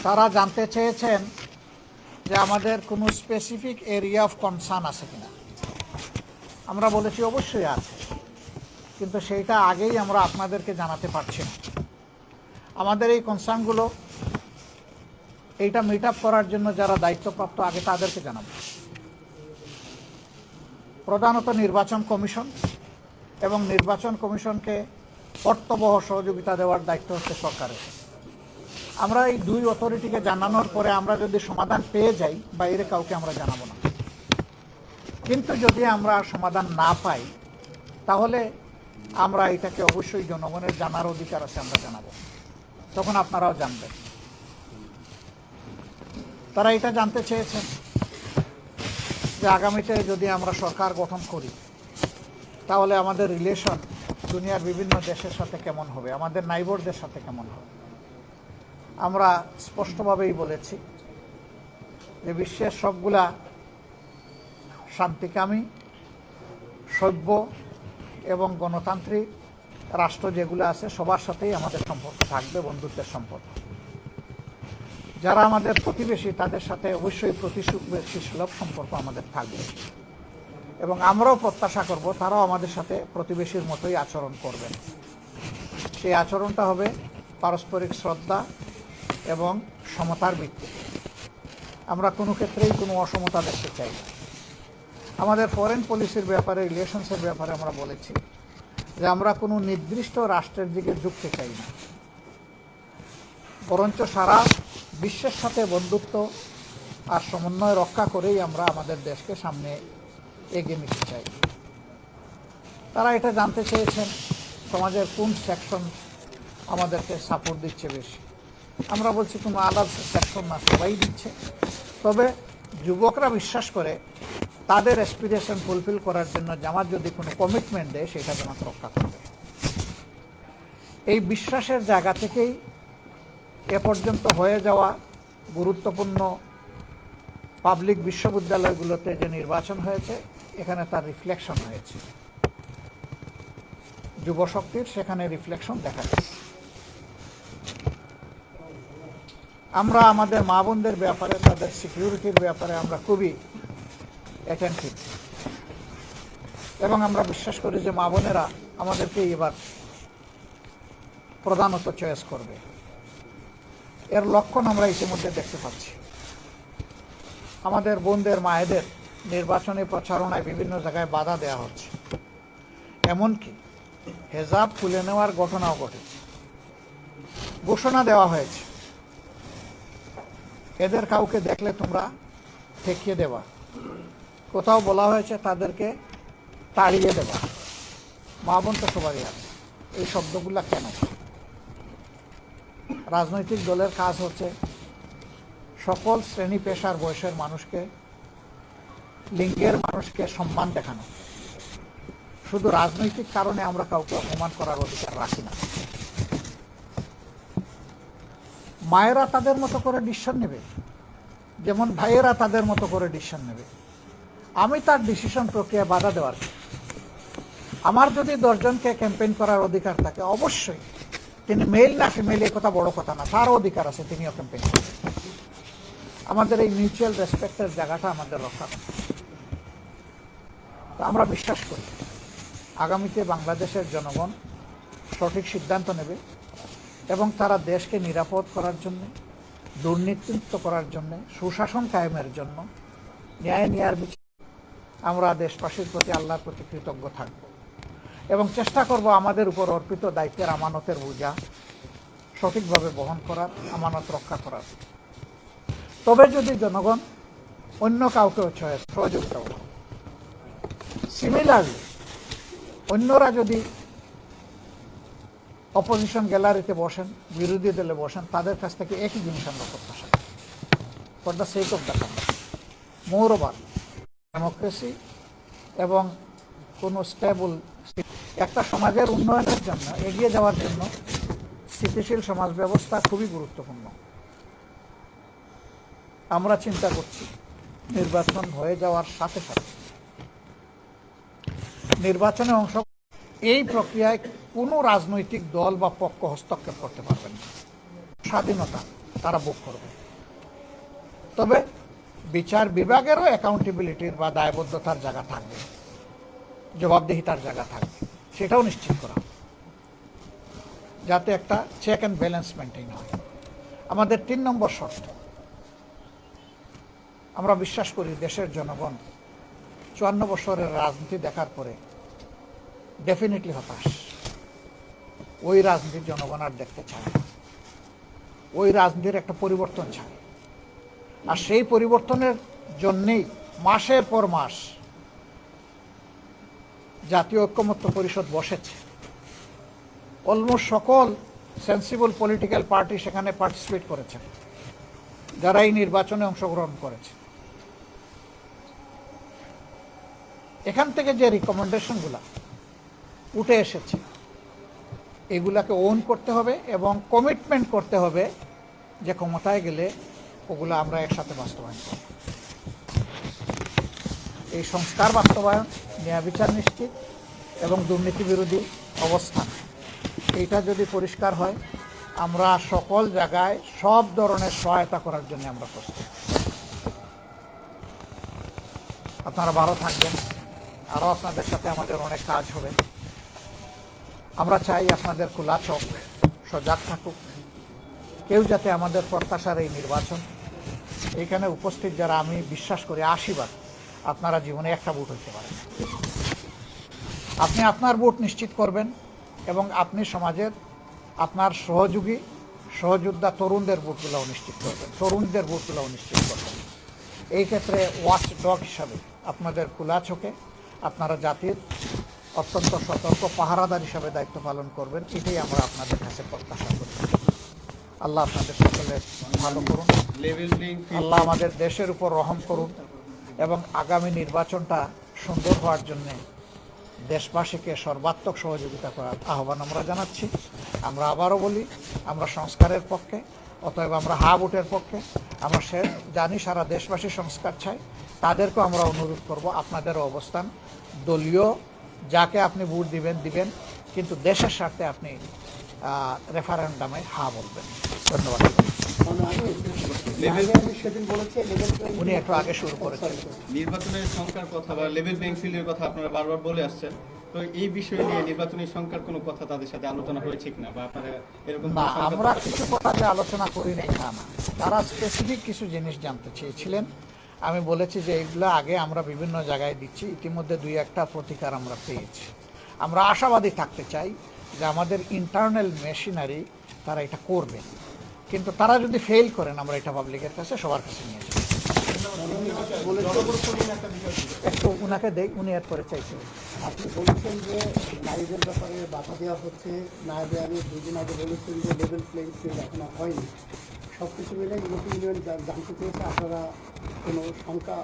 তারা জানতে চেয়েছেন যে আমাদের কোনো স্পেসিফিক এরিয়া অফ কনসার্ন আছে কিনা। আমরা বলেছি অবশ্যই আছে, কিন্তু সেইটা আগেই আমরা আপনাদেরকে জানাতে পারছি না। আমাদের এই কনসার্নগুলো এইটা মিট আপ করার জন্য যারা দায়িত্বপ্রাপ্ত আগে তাদেরকে জানাবো। প্রধানত নির্বাচন কমিশন, এবং নির্বাচন কমিশনকে অর্থবহ সহযোগিতা দেওয়ার দায়িত্ব হচ্ছে সরকারের। আমরা এই দুই অথরিটিকে জানানোর পরে আমরা যদি সমাধান পেয়ে যাই, বাইরে কাউকে আমরা জানাবো না। কিন্তু যদি আমরা সমাধান না পাই, তাহলে আমরা এটাকে অবশ্যই জনগণের জানার অধিকার আছে, আমরা জানাবো, তখন আপনারাও জানবেন। তারা এটা জানতে চেয়েছেন যে আগামীতে যদি আমরা সরকার গঠন করি, তাহলে আমাদের রিলেশন দুনিয়ার বিভিন্ন দেশের সাথে কেমন হবে, আমাদের নাইবরদের সাথে কেমন হবে। আমরা স্পষ্টভাবেই বলেছি যে বিশ্বের সবগুলা শান্তিকামী, সভ্য এবং গণতান্ত্রিক রাষ্ট্র যেগুলো আছে সবার সাথেই আমাদের সম্পর্ক থাকবে, বন্ধুত্বের সম্পর্ক। যারা আমাদের প্রতিবেশী তাদের সাথে অবশ্যই প্রতিবেশী সুলভ সম্পর্ক আমাদের থাকবে, এবং আমরাও প্রত্যাশা করব তারাও আমাদের সাথে প্রতিবেশীর মতোই আচরণ করবেন। সেই আচরণটা হবে পারস্পরিক শ্রদ্ধা এবং সমতার ভিত্তিতে। আমরা কোনো ক্ষেত্রেই কোনো অসমতা দেখতে চাই না। আমাদের ফরেন পলিসির ব্যাপারে, রিলেশনসের ব্যাপারে আমরা বলেছি যে আমরা কোনো নির্দিষ্ট রাষ্ট্রের দিকে ঝুঁকতে চাই না, বরঞ্চ সারা বিশ্বের সাথে বন্ধুত্ব আর সমন্বয় রক্ষা করেই আমরা আমাদের দেশকে সামনে এগিয়ে নিতে চাই। তারা এটা জানতে চেয়েছেন সমাজের কোন সেকশন আমাদেরকে সাপোর্ট দিচ্ছে বেশি। আমরা বলছি কোনো আলাদা সেকশন না, সবাই দিচ্ছে। তবে যুবকরা বিশ্বাস করে তাদের অ্যাসপিরেশন ফুলফিল করার জন্য জামাত যদি কোনো কমিটমেন্ট দেয়, সেটা জামাত রক্ষা করবে। এই বিশ্বাসের জায়গা থেকেই এ পর্যন্ত হয়ে যাওয়া গুরুত্বপূর্ণ পাবলিক বিশ্ববিদ্যালয়গুলোতে যে নির্বাচন হয়েছে, এখানে তার রিফ্লেকশন হয়েছে। যুবশক্তির সেখানে রিফ্লেকশন দেখা যাচ্ছে। আমরা আমাদের মা বোনদের ব্যাপারে, তাদের সিকিউরিটির ব্যাপারে আমরা খুবই অ্যাটেন্টিভ, এবং আমরা বিশ্বাস করি যে মা বোনেরা আমাদেরকে এবার প্রধানত চয়েস করবে। এর লক্ষণ আমরা ইতিমধ্যে দেখতে পাচ্ছি। আমাদের বোনদের, মায়েদের নির্বাচনী প্রচারণায় বিভিন্ন জায়গায় বাধা দেওয়া হচ্ছে, এমনকি হেজাব খুলে নেওয়ার ঘটনাও ঘটেছে। ঘোষণা দেওয়া হয়েছে এদের কাউকে দেখলে তোমরা ঠেকিয়ে দেবা, কোথাও বলা হয়েছে তাদেরকে তাড়িয়ে দেবা। মা বোন তো সবারই আছে। এই শব্দগুলা কেন? রাজনৈতিক দলের কাজ হচ্ছে সকল শ্রেণী পেশার বয়সের মানুষকে, লিঙ্গের মানুষকে সম্মান দেখানো। শুধু রাজনৈতিক কারণে আমরা কাউকে অপমান করার অধিকার রাখি না। মায়েরা তাদের মতো করে ডিসিশন নেবে, যেমন ভাইয়েরা তাদের মতো করে ডিসিশন নেবে। আমি তার ডিসিশন প্রক্রিয়া বাধা দেওয়ার, আমার যদি 10 জনকে ক্যাম্পেইন করার অধিকার থাকে, অবশ্যই তিনি মেল না ফিমেল এই কথা বড় কথা না, তারও অধিকার আছে, তিনিও ক্যাম্পেইন করবেন। আমাদের এই মিউচুয়াল রেসপেক্টের জায়গাটা আমাদের রক্ষা করতে। আমরা বিশ্বাস করি আগামীতে বাংলাদেশের জনগণ সঠিক সিদ্ধান্ত নেবে, এবং তারা দেশকে নিরাপদ করার জন্য, দুর্নীতিমুক্ত করার জন্য, সুশাসন কায়েমের জন্য, ন্যায় ন্যায়ের বিচার আমরা দেশবাসীর প্রতি, আল্লাহর প্রতি কৃতজ্ঞ থাকব, এবং চেষ্টা করব আমাদের উপর অর্পিত দায়িত্বের আমানতের বোঝা সঠিকভাবে বহন করার, আমানত রক্ষা করার। তবে যদি জনগণ অন্য কাউকেও সহযোগিতা করে, সিমিলারলি অন্যরা যদি অপোজিশন গ্যালারিতে বসেন, বিরোধী দলে বসেন, তাদের কাছ থেকে একই জিনিস আমরা প্রত্যাশা করি, for the sake of the country. Moreover democracy এবং কোনো স্টেবল একটা সমাজের উন্নয়নের জন্য, এগিয়ে যাওয়ার জন্য স্থিতিশীল সমাজ ব্যবস্থা খুবই গুরুত্বপূর্ণ। আমরা চিন্তা করছি নির্বাচন হয়ে যাওয়ার সাথে সাথে নির্বাচনে অংশ, এই প্রক্রিয়ায় কোনো রাজনৈতিক দল বা পক্ষ হস্তক্ষেপ করতে পারবেন না। স্বাধীনতা তারা বুক করবে। তবে বিচার বিভাগেরও অ্যাকাউন্টেবিলিটির বা দায়বদ্ধতার জায়গা থাকবে, জবাবদিহিতার জায়গা থাকবে, সেটাও নিশ্চিত করা, যাতে একটা চেক অ্যান্ড ব্যালেন্স মেনটেন হয়। আমাদের 3 নম্বর শর্ত, আমরা বিশ্বাস করি দেশের জনগণ 54 বছরের রাজনীতি দেখার পরে ডেফিনেটলি হতাশ। ওই রাজনীতির জনগণ আর দেখতে চায় না, ওই রাজনীতির একটা পরিবর্তন চায়। আর সেই পরিবর্তনের জন্যেই মাসের পর মাস জাতীয় ঐক্যমত্য পরিষদ বসেছে। অলমোস্ট সকল সেন্সিবল পলিটিক্যাল পার্টি সেখানে পার্টিসিপেট করেছেন, যারা এই নির্বাচনে অংশগ্রহণ করেছে। এখান থেকে যে রিকমেন্ডেশনগুলো উঠে এসেছে, এগুলাকে ওন করতে হবে এবং কমিটমেন্ট করতে হবে যে ক্ষমতায় গেলে ওগুলো আমরা একসাথে বাস্তবায়ন করব। এই সংস্কার বাস্তবায়ন, ন্যায় বিচার নিশ্চিত এবং দুর্নীতি বিরোধী অবস্থান, এইটা যদি পরিষ্কার হয়, আমরা সকল জায়গায় সব ধরনের সহায়তা করার জন্য আমরা প্রস্তুত। আপনারা ভালো থাকবেন, আরও আপনাদের সাথে আমাদের অনেক কাজ হবে। আমরা চাই আপনাদের খোলা চোখ, সজাগ থাকুক, কেউ যাতে আমাদের প্রত্যাশার এই নির্বাচন, এখানে উপস্থিত যারা আমি বিশ্বাস করি 80 আপনারা জীবনে একটা ভোট হইতে পারেন, আপনি আপনার ভোট নিশ্চিত করবেন এবং আপনি সমাজের আপনার সহযোগী সহযোদ্ধা তরুণদের ভোটগুলোও নিশ্চিত করবেন, তরুণদের ভোটগুলোও নিশ্চিত করবেন। এই ক্ষেত্রে ওয়াচ ডগ হিসাবে আপনাদের খোলা চোখে আপনারা জাতির অত্যন্ত সতর্ক পাহারাদার হিসাবে দায়িত্ব পালন করবেন, এটাই আমরা আপনাদের কাছে প্রত্যাশা করি। আল্লাহ আপনাদের সকলে ভালো করুন, আল্লাহ আমাদের দেশের উপর রহম করুন এবং আগামী নির্বাচনটা সুন্দর হওয়ার জন্যে দেশবাসীকে সর্বাত্মক সহযোগিতা করার আহ্বান আমরা জানাচ্ছি। আমরা আবারও বলি, আমরা সংস্কারের পক্ষে, অতএব আমরা হা ভোটের পক্ষে। আমরা জানি সারা দেশবাসী সংস্কার চাই, তাদেরকেও আমরা অনুরোধ করব আপনাদেরও অবস্থান দলীয়, যাকে আপনি ভোট দিবেন, কিন্তু দেশের স্বার্থে আপনি রেফারেন্ডামে হা বলবেন। ধন্যবাদ। উনি একটু আগে শুরু করেছেন নির্বাচনের সংখ্যার কথা বা লেভেল প্লেইং ফিল্ডের কথা আপনারা বারবার বলে আসছেন, তো এই বিষয় নিয়ে নির্বাচনী সংখ্যার কোনো কথা তাদের সাথে আলোচনা হয়েছে কিনা, বা আপনারা এরকম না, আমরা কিছু কথা যে আলোচনা করি নাই তা না, তারা স্পেসিফিক কিছু জিনিস জানতে চেয়েছিলেন। আমি বলেছি যে এইগুলো আগে আমরা বিভিন্ন জায়গায় দিচ্ছি, ইতিমধ্যে 2-1টা প্রতিকার আমরা পেয়েছি। আমরা আশাবাদী থাকতে চাই যে আমাদের ইন্টারনাল মেশিনারি তারা এটা করবে, কিন্তু তারা যদি ফেল করেন আমরা এটা পাবলিকের কাছে সবার কাছে নিয়ে যাই। একটু উনাকে দেখ, উনি এর করে চাইছিলেন। আপনি বলেছেন যে নারীদের ব্যাপারে বাধা দেওয়া হচ্ছে, নারী আমি 2 দিন আগে বলেছেন যে লেভেল প্লেইং ফিল্ড এখনো হয়নি। সব কিছু মিলে ইউরোপীয় ইউনিয়ন জানতে চেয়েছে আপনারা কোনো আশঙ্কা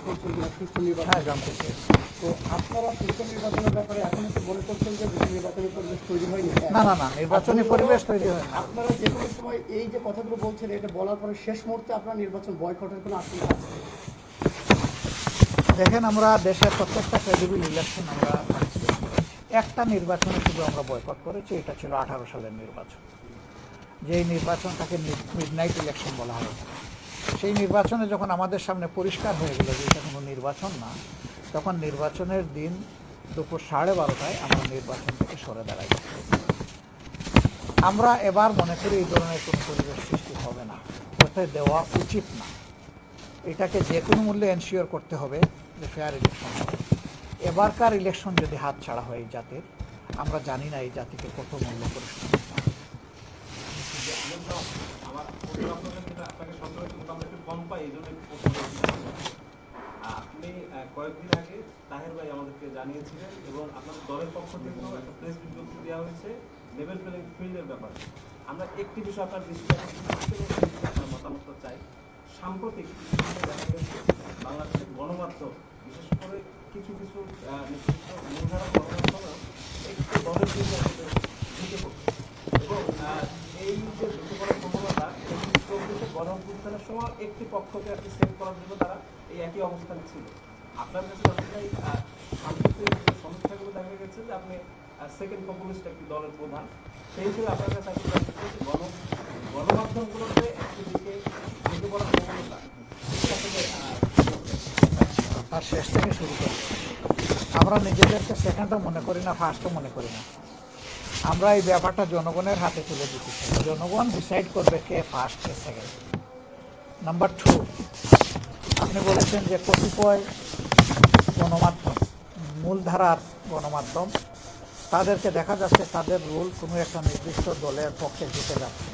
করছেন কিনা সুষ্ঠু নির্বাচন। হ্যাঁ, জানতে চেয়েছি। তো আপনারা সুষ্ঠু নির্বাচনের ব্যাপারে এখনো তো মনে করছেন যে নির্বাচনী পরিবেশ তৈরি হয়নি? না, নির্বাচনী পরিবেশ তৈরি হয় না। আপনারা যে কোনো সময় এই যে কথাগুলো বলছেন, এটা বলার পরে শেষ মুহূর্তে আপনারা নির্বাচন বয়কটের কোনো আশঙ্কা আছে? দেখেন, আমরা দেশের প্রত্যেকটা ক্রেডিবল ইলেকশন আমরা পার্টিসিপেট করেছি। একটা নির্বাচনে শুধু আমরা বয়কট করেছি, এটা ছিল 18 সালের নির্বাচন, যেই নির্বাচনটাকে মিডনাইট ইলেকশন বলা হয়। সেই নির্বাচনে যখন আমাদের সামনে পরিষ্কার হয়ে গেল যে এটা কোনো নির্বাচন না, তখন নির্বাচনের দিন দুপুর 12:30টায় আমরা নির্বাচন থেকে সরে দাঁড়াই। আমরা এবার মনে করি এই ধরনের কোনো পরিবেশ সৃষ্টি হবে না, হতে দেওয়া উচিত না। এটাকে যে কোনো মূল্যে এনশিওর করতে হবে যে ফেয়ার ইলেকশন হবে। এবারকার ইলেকশন যদি হাত ছাড়া হয় এই জাতির, আমরা জানি না এই জাতিকে কত মূল্য পরিশোধ করতে হবে। আপনি কয়েকদিন আগে তাহের ভাই আমাদেরকে জানিয়েছিলেন এবং আপনাদের দলের পক্ষ থেকেও একটা প্রেস বিজ্ঞপ্তি দেওয়া হয়েছে লেভেল প্লেইং ফিল্ডের ব্যাপারে। আমরা একটি বিষয় আপনার দৃষ্টি আপনার মতামত চাই। সাম্প্রতিক দেখা গেছে বাংলাদেশের গণমাধ্যম, বিশেষ করে কিছু নির্দিষ্ট মূলধারা গণমাধ্যমেও একটু দলের ঢুকে পড়ছে এবং এই যে ঢুকে পড়ার প্রবণতা, গণঅভ্যুত্থানের সময় একটি পক্ষকে আর কি সেভ করার জন্য তারা এই একই অবস্থান ছিল। আপনার কাছে সাম্প্রতিক যে সমীক্ষাগুলো দেখা গেছে যে আপনি সেকেন্ড পপুলিস্ট একটি দলের প্রধান, সেই হিসেবে আপনার কাছে গণমাধ্যমগুলোতে একটি দিকে ঢুকে পড়ার প্রবণতা এটা আসলে আর শেষ থেকে শুরু করি। আমরা নিজেদেরকে সেকেন্ডও মনে করি না, ফার্স্টও মনে করি না। আমরা এই ব্যাপারটা জনগণের হাতে তুলে দিতে চাই। জনগণ ডিসাইড করবে কে ফার্স্ট কে সেকেন্ড। নাম্বার 2, আপনি বলেছেন যে কতিপয় গণমাধ্যম, মূলধারার গণমাধ্যম, তাদেরকে দেখা যাচ্ছে তাদের রোল কোনো একটা নির্দিষ্ট দলের পক্ষে ঝুঁকে যাচ্ছে।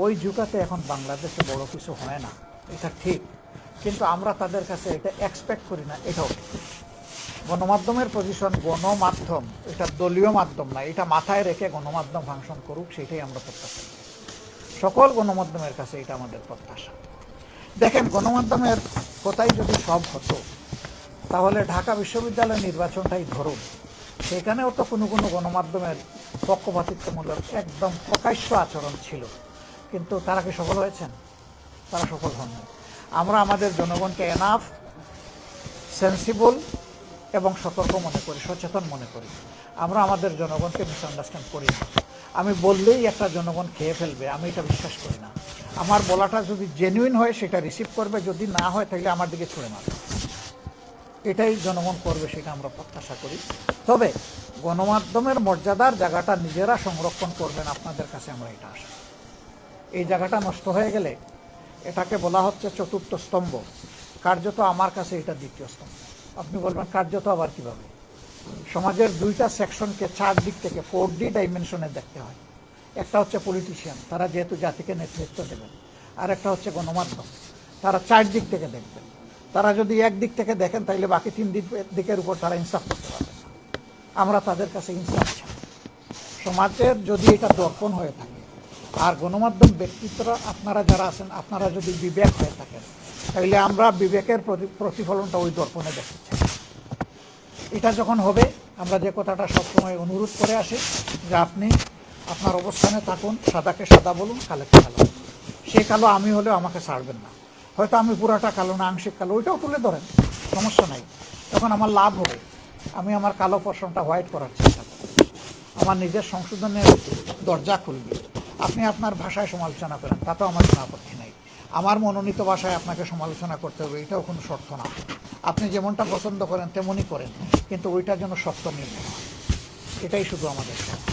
ওই ঝুঁকাতে এখন বাংলাদেশে বড় কিছু হয় না, এটা ঠিক, কিন্তু আমরা তাদের কাছে এটা এক্সপেক্ট করি না, এটাও ঠিক। গণমাধ্যমের পজিশন, গণমাধ্যম এটা দলীয় মাধ্যম না, এটা মাথায় রেখে গণমাধ্যম ফাংশন করুক, সেটাই আমরা প্রত্যাশা করি। সকল গণমাধ্যমের কাছে এটা আমাদের প্রত্যাশা। দেখেন, গণমাধ্যমের কথাই যদি সব হতো তাহলে ঢাকা বিশ্ববিদ্যালয় নির্বাচনটাই ধরুন, সেখানেও তো কোনো কোনো গণমাধ্যমের পক্ষপাতিত্বমূলক একদম প্রকাশ্য আচরণ ছিল, কিন্তু তারা কি সফল হয়েছেন? তারা সফল হননি। আমরা আমাদের জনগণকে এনাফ সেন্সিবল এবং সতর্ক মনে করি, সচেতন মনে করি। আমরা আমাদের জনগণকে মিসআন্ডারস্ট্যান্ড করি না। আমি বললেই একটা জনগণ খেয়ে ফেলবে, আমি এটা বিশ্বাস করি না। আমার বলাটা যদি জেনুইন হয় সেটা রিসিভ করবে, যদি না হয় তাহলে আমার দিকে ছুঁড়ে মারবে। এটাই জনগণ করবে, সেটা আমরা প্রত্যাশা করি। তবে গণমাধ্যমের মর্যাদার জায়গাটা নিজেরা সংরক্ষণ করবেন, আপনাদের কাছে আমরা এটা আশা করি। এই জায়গাটা নষ্ট হয়ে গেলে, এটাকে বলা হচ্ছে চতুর্থ স্তম্ভ, কার্যত আমার কাছে এটা দ্বিতীয় স্তম্ভ। আপনি বলবেন কার্যত আবার কীভাবে? সমাজের 2টা সেকশনকে 4 দিক থেকে 4D ডাইমেনশনে দেখতে হয়। একটা হচ্ছে পলিটিশিয়ান, তারা যেহেতু জাতিকে নেতৃত্ব দেবেন, আর একটা হচ্ছে গণমাধ্যম, তারা 4 দিক থেকে দেখবেন। তারা যদি এক দিক থেকে দেখেন তাহলে বাকি 3 দিকের উপর তারা ইনসাফ করতে পারবেন না। আমরা তাদের কাছে ইনসাফ চাই। সমাজের যদি এটা দর্পণ হয়ে থাকে, আর গণমাধ্যম ব্যক্তিত্বরা আপনারা যারা আছেন, আপনারা যদি বিবেক হয়ে থাকেন, তাহলে আমরা বিবেকের প্রতিফলনটা ওই দর্পণে দেখতে চাই। এটা যখন হবে, আমরা যে কথাটা সবসময় অনুরোধ করে আসি যে আপনি আপনার অবস্থানে থাকুন, সাদাকে সাদা বলুন, কালোকে কালো বলুন। সেই কালো আমি হলেও আমাকে ছাড়বেন না। হয়তো আমি পুরাটা কালো না, আংশিক কালো, ওইটাও তুলে ধরেন, সমস্যা নাই। তখন আমার লাভ হবে, আমি আমার কালো পোর্শনটা হোয়াইট করার চেষ্টা করব, আমার নিজের সংশোধনের দরজা খুলবে। আপনি আপনার ভাষায় সমালোচনা করেন, তাতেও আমার কোনো আপত্তি নাই। আমার মনোনীত ভাষায় আপনাকে সমালোচনা করতে হবে, এটাও কোনো শর্ত না। আপনি যেমনটা পছন্দ করেন তেমনই করেন, কিন্তু ওইটার জন্য শর্ত নির্ণয় হয়। এটাই শুধু আমাদের শর্ত।